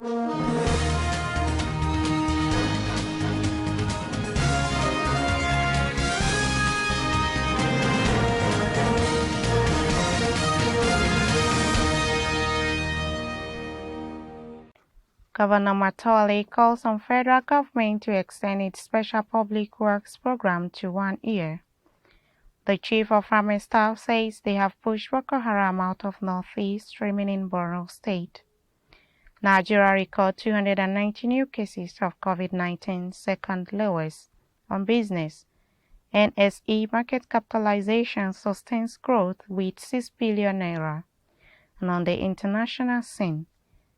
Governor Matole calls on federal government to extend its special public works program to 1 year. The Chief of Army Staff says they have pushed Boko Haram out of northeast remaining Borno State. Nigeria recorded 290 new cases of COVID-19, second lowest. On business, NSE market capitalization sustains growth with 6 billion naira. And on the international scene,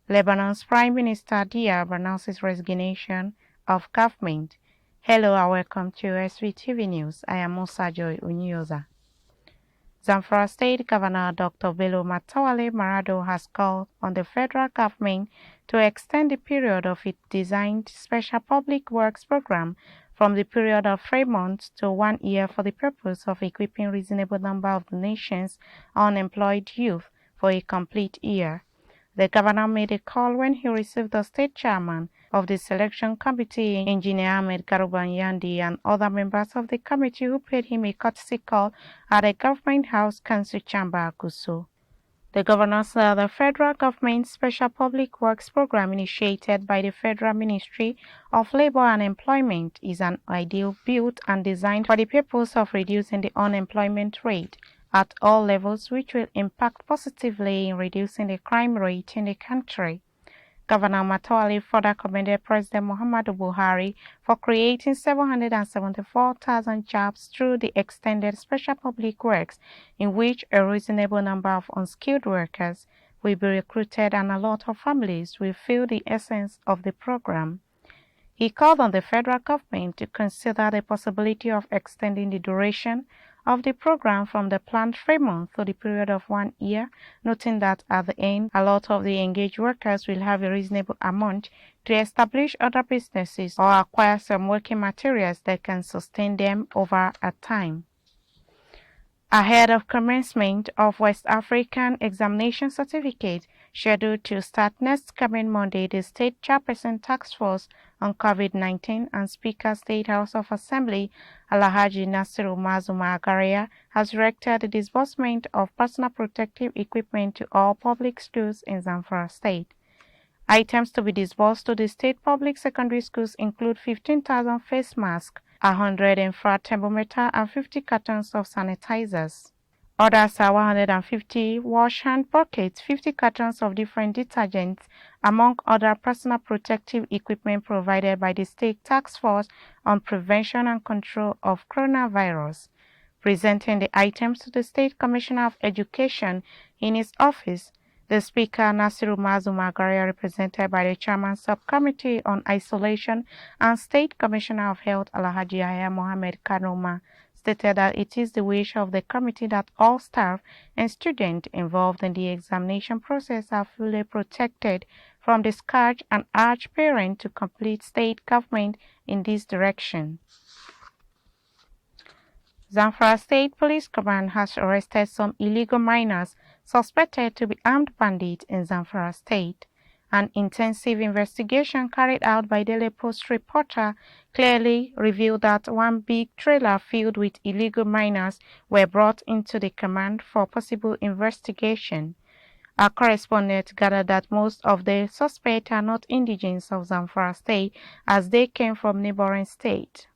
Lebanon's Prime Minister Diab announces resignation of government. Hello and welcome to Svtv News. I am Musa Joy Unyoza. Zamfara State Governor Dr. Bello Matawalle Marado has called on the federal government to extend the period of its designed special public works program from the period of 3 months to 1 year for the purpose of equipping a reasonable number of the nation's unemployed youth for a complete year. The governor made a call when he received the state chairman of the selection committee, Engineer Ahmed Garubanyandi, and other members of the committee who paid him a courtesy call at the Government House Council Chamber, Akuso. The governor said the federal government's special public works program initiated by the Federal Ministry of Labor and Employment is an ideal built and designed for the purpose of reducing the unemployment rate at all levels, which will impact positively in reducing the crime rate in the country. Governor Matawalle further commended President Muhammadu Buhari for creating 774,000 jobs through the extended special public works, in which a reasonable number of unskilled workers will be recruited and a lot of families will feel the essence of the program. He called on the federal government to consider the possibility of extending the duration of the program from the planned 3 months to the period of 1 year, noting that at the end, a lot of the engaged workers will have a reasonable amount to establish other businesses or acquire some working materials that can sustain them over a time. Ahead of commencement of West African Examination Certificate, scheduled to start next coming Monday, the State Chairperson Task Force on COVID-19 and Speaker State House of Assembly, Alhaji Nasiru Mazuma Agaria, has directed the disbursement of personal protective equipment to all public schools in Zamfara State. Items to be disbursed to the state public secondary schools include 15,000 face masks, 100 infrared thermometer, and 50 cartons of sanitizers. Others are 150 wash hand buckets, 50 cartons of different detergents, among other personal protective equipment provided by the State Task Force on Prevention and Control of Coronavirus. Presenting the items to the State Commissioner of Education in his office, the Speaker, Nasiru Mazuma Agaria, represented by the Chairman Subcommittee on Isolation and State Commissioner of Health, Alhaji Yahya Mohammed Kanoma, stated that it is the wish of the committee that all staff and students involved in the examination process are fully protected from the scourge and urge parents to complete state government in this direction. Zamfara State Police Command has arrested some illegal miners suspected to be armed bandits in Zamfara State. An intensive investigation carried out by Daily Post reporter clearly revealed that one big trailer filled with illegal miners were brought into the command for possible investigation. Our correspondent gathered that most of the suspects are not indigents of Zamfara State, as they came from neighboring states.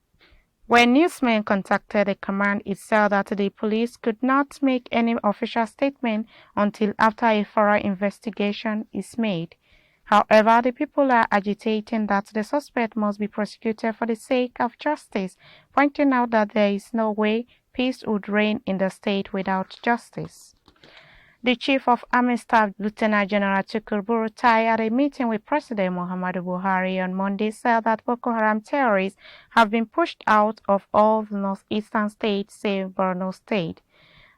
When newsmen contacted the command, it said that the police could not make any official statement until after a thorough investigation is made. However, the people are agitating that the suspect must be prosecuted for the sake of justice, pointing out that there is no way peace would reign in the state without justice. The Chief of Army Staff, Lieutenant General Tukur Buratai, at a meeting with President Muhammadu Buhari on Monday, said that Boko Haram terrorists have been pushed out of all the northeastern states save Borno State.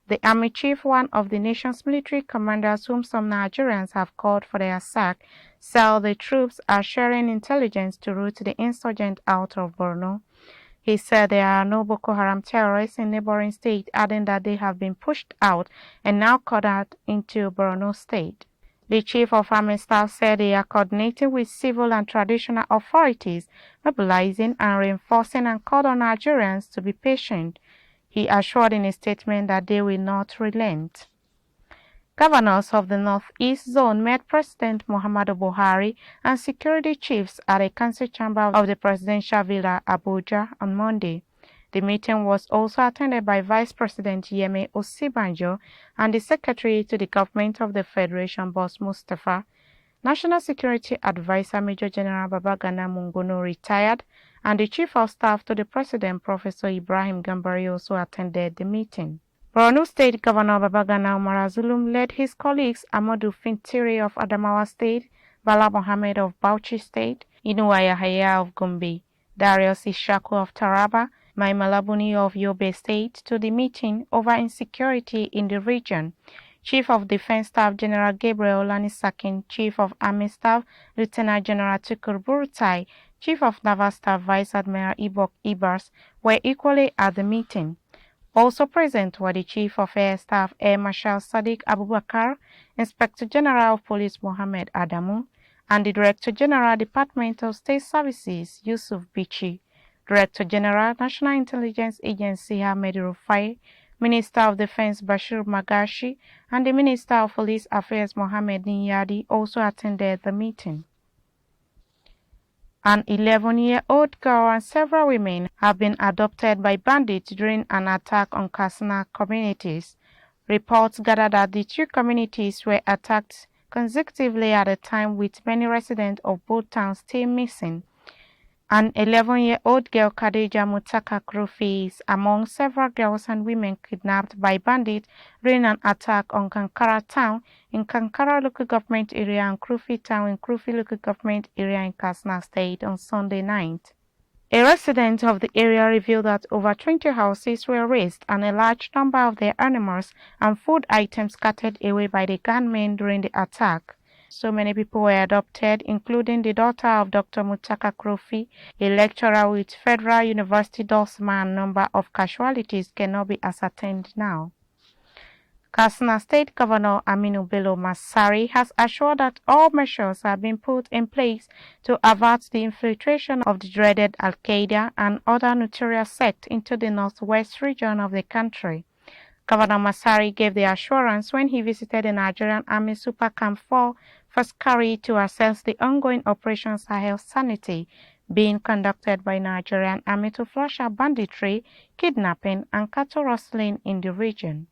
The Army Chief, one of the nation's military commanders whom some Nigerians have called for their sack, said the troops are sharing intelligence to root the insurgent out of Borno. He said there are no Boko Haram terrorists in neighboring states, adding that they have been pushed out and now cornered into Borno State. The Chief of Army Staff said they are coordinating with civil and traditional authorities, mobilizing and reinforcing, and called on Nigerians to be patient. He assured in a statement that they will not relent. Governors of the Northeast Zone met President Muhammadu Buhari and security chiefs at a council chamber of the presidential villa, Abuja, on Monday. The meeting was also attended by Vice President Yemi Osibanjo and the Secretary to the Government of the Federation, Boss Mustafa. National Security Advisor Major General Babagana Mungono retired, and the Chief of Staff to the President, Professor Ibrahim Gambari, also attended the meeting. Borno State Governor Babagana Umar Zulum led his colleagues Amadou Fintiri of Adamawa State, Bala Mohammed of Bauchi State, Inuwa Yahaya of Gombe, Darius Ishaku of Taraba, Mai Malabuni of Yobe State to the meeting over insecurity in the region. Chief of Defense Staff General Gabriel Lanisakin, Chief of Army Staff Lieutenant General Tukur Burutai, Chief of Naval Staff Vice Admiral Ibok Ibars were equally at the meeting. Also present were the Chief of Air Staff Air Marshal Sadiq Abubakar, Inspector General of Police Mohammed Adamu, and the Director General Department of State Services Yusuf Bichi, Director General National Intelligence Agency Ahmed Rufai, Minister of Defense Bashir Magashi, and the Minister of Police Affairs Mohammed Niyadi also attended the meeting. An 11-year-old girl and several women have been abducted by bandits during an attack on Katsina communities. Reports gathered that the two communities were attacked consecutively at a time, with many residents of both towns still missing. An 11-year-old girl, Khadija Mutaka Krufi, is among several girls and women kidnapped by bandits during an attack on Kankara town in Kankara local government area and Krufi town in Krufi local government area in Katsina State on Sunday night. A resident of the area revealed that over 20 houses were razed and a large number of their animals and food items scattered away by the gunmen during the attack. So many people were abducted, including the daughter of Dr. Mutaka Krofi, a lecturer with Federal University Dosma, and number of casualties cannot be ascertained now. Katsina State Governor Aminu Bello Masari has assured that all measures have been put in place to avert the infiltration of the dreaded Al-Qaeda and other notorious sects into the northwest region of the country. Governor Masari gave the assurance when he visited the Nigerian Army Super Camp 4 Faskari to assess the ongoing Operation Sahel Sanity being conducted by Nigerian Army to flush out banditry, kidnapping, and cattle rustling in the region.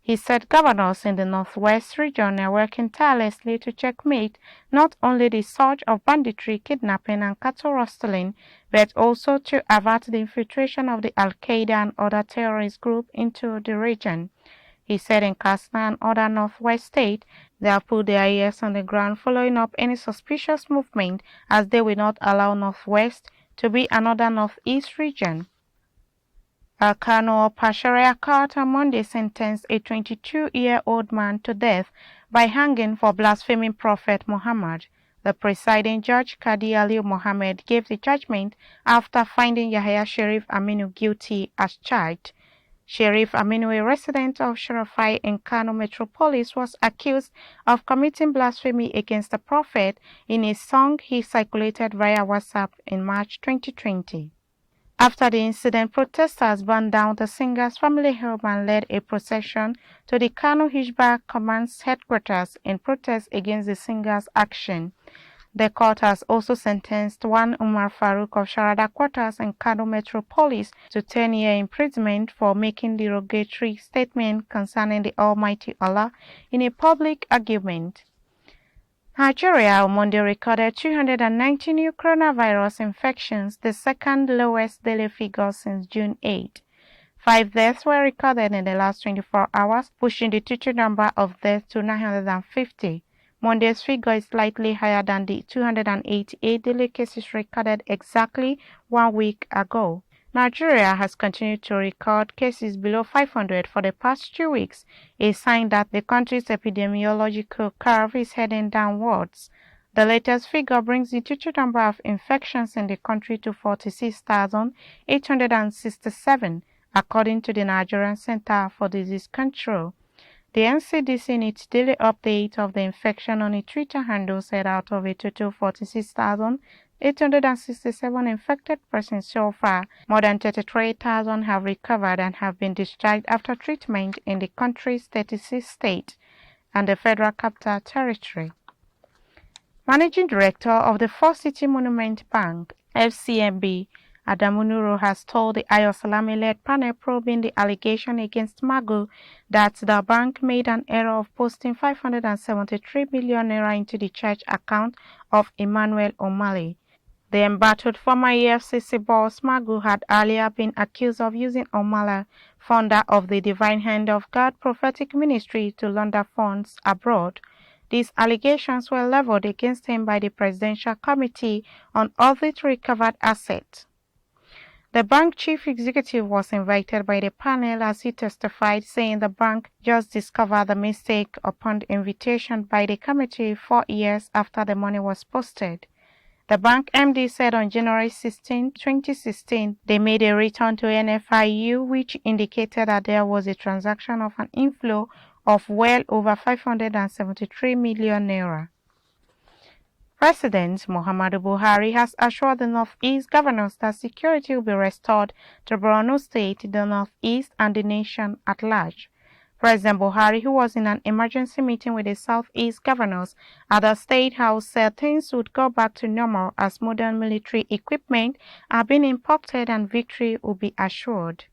He said governors in the northwest region are working tirelessly to checkmate not only the surge of banditry, kidnapping, and cattle rustling, but also to avert the infiltration of the Al-Qaeda and other terrorist groups into the region. He said in Katsina and other northwest states, they have put their ears on the ground following up any suspicious movement, as they will not allow northwest to be another northeast region. Kano Pasharia Court on Monday sentenced a 22-year-old man to death by hanging for blaspheming Prophet Muhammad. The presiding judge, Kadi Ali Mohammed, gave the judgment after finding Yahya Sharif Aminu guilty as charged. Sharif Aminu, a resident of Sharafai in Kano Metropolis, was accused of committing blasphemy against the Prophet in a song he circulated via WhatsApp in March 2020. After the incident, protesters burned down the singer's family home and led a procession to the Kano Hizbah Command's headquarters in protest against the singer's action. The court has also sentenced one Umar Farouk of Sharada Quarters in Kano Metropolis to 10-year imprisonment for making derogatory statement concerning the Almighty Allah in a public argument. Nigeria on Monday recorded 290 new coronavirus infections, the second lowest daily figure since June 8. 5 deaths were recorded in the last 24 hours, pushing the total number of deaths to 950. Monday's figure is slightly higher than the 288 daily cases recorded exactly 1 week ago. Nigeria has continued to record cases below 500 for the past 2 weeks, a sign that the country's epidemiological curve is heading downwards. The latest figure brings the total number of infections in the country to 46,867, according to the Nigerian Center for Disease Control. The NCDC in its daily update of the infection on its Twitter handle said out of a total 46,867 infected persons so far, more than 33,000 have recovered and have been discharged after treatment in the country's 36 states and the Federal Capital Territory. Managing Director of the First City Monument Bank, FCMB, Adamu Nuru has told the Ayosalami-led panel probing the allegation against Magu that the bank made an error of posting 573 million naira into the church account of Emmanuel Omale. The embattled former EFCC boss Magu had earlier been accused of using Omala, founder of the Divine Hand of God prophetic ministry, to launder funds abroad. These allegations were leveled against him by the Presidential Committee on Audit Recovered Assets. The bank chief executive was invited by the panel as he testified, saying the bank just discovered the mistake upon invitation by the committee 4 years after the money was posted. The bank MD said on January 16, 2016, they made a return to NFIU which indicated that there was a transaction of an inflow of well over 573 million naira. President Muhammadu Buhari has assured the Northeast governors that security will be restored to Borno State, the Northeast, and the nation at large. President Buhari, who was in an emergency meeting with the Southeast governors at the State House, said things would go back to normal as modern military equipment are being imported and victory will be assured.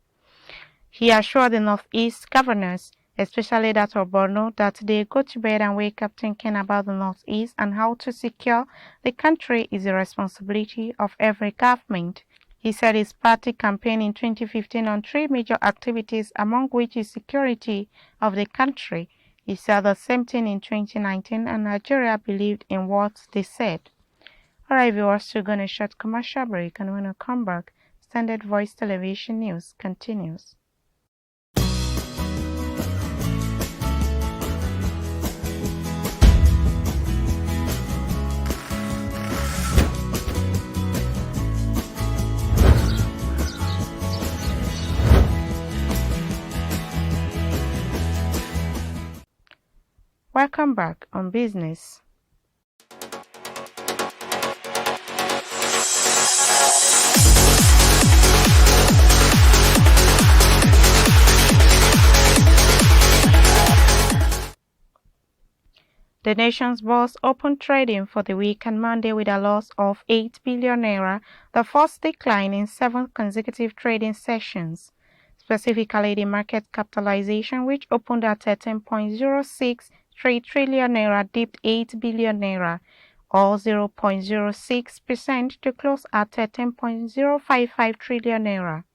He assured the Northeast governors, especially that of Borno, that they go to bed and wake up thinking about the Northeast and how to secure the country is the responsibility of every government. He said his party campaigned in 2015 on 3 major activities, among which is security of the country. He said the same thing in 2019 and Nigeria believed in what they said. Alright viewers, we're going to short commercial break and when we come back, Standard Voice Television News continues. Welcome back on Business. The nation's bourse opened trading for the week on Monday with a loss of 8 billion naira, the first decline in 7 consecutive trading sessions. Specifically, the market capitalization, which opened at 13.063 trillion naira, dipped 8 billion naira, or 0.06% to close at 13.055 trillion naira.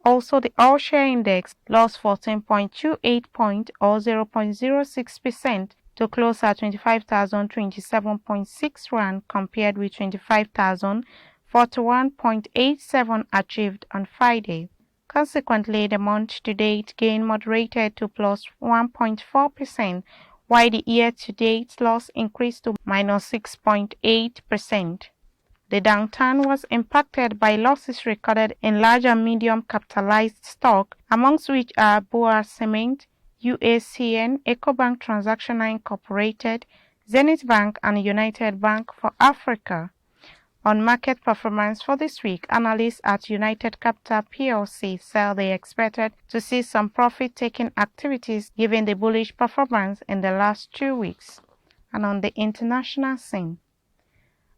Also, the all-share index lost 14.28 points, or 0.06%, to close at 25,027.6 rand compared with 25,041.87 achieved on Friday. Consequently, the month-to-date gain moderated to plus 1.4%, while the year-to-date loss increased to minus 6.8%. The downturn was impacted by losses recorded in large and medium capitalized stock, amongst which are Boa Cement, UACN, Ecobank Transactional Incorporated, Zenith Bank, and United Bank for Africa. On market performance for this week, analysts at United Capital plc said they expected to see some profit-taking activities given the bullish performance in the last 2 weeks. And on the international scene,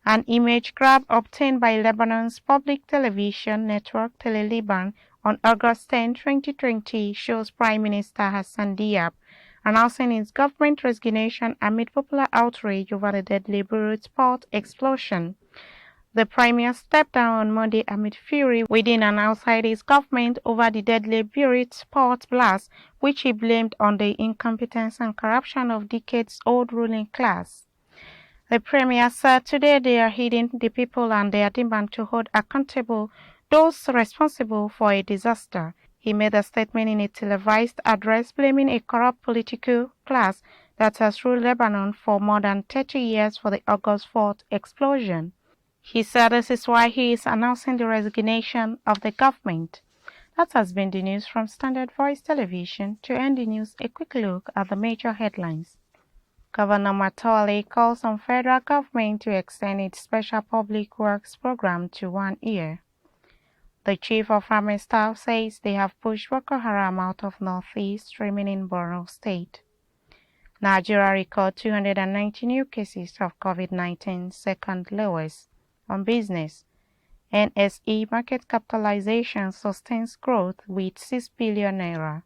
an image grab obtained by Lebanon's public television network Tele-Liban on August 10, 2020 shows Prime Minister Hassan Diab announcing his government resignation amid popular outrage over the deadly Beirut port explosion. The Premier stepped down on Monday amid fury within and outside his government over the deadly Beirut port blast, which he blamed on the incompetence and corruption of decades-old ruling class. The Premier said today they are heeding the people and their demand to hold accountable those responsible for a disaster. He made a statement in a televised address blaming a corrupt political class that has ruled Lebanon for more than 30 years for the August 4th explosion. He said this is why he is announcing the resignation of the government. That has been the news from Standard Voice Television. To end the news, a quick look at the major headlines. Governor Matawale calls on federal government to extend its special public works program to 1 year. The chief of army staff says they have pushed Boko Haram out of northeast remaining Borno state. Nigeria record 290 new cases of COVID-19, second lowest. On business, NSE market capitalization sustains growth with 6 billion naira.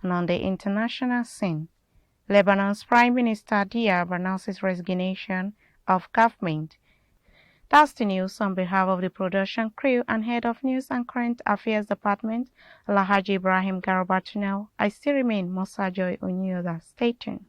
And on the international scene, Lebanon's Prime Minister Diab announces resignation of government. That's the news on behalf of the production crew and head of News and Current Affairs Department, Alhaji Ibrahim Garabatunel. I still remain Mosajoy Onyoda. Stay tuned.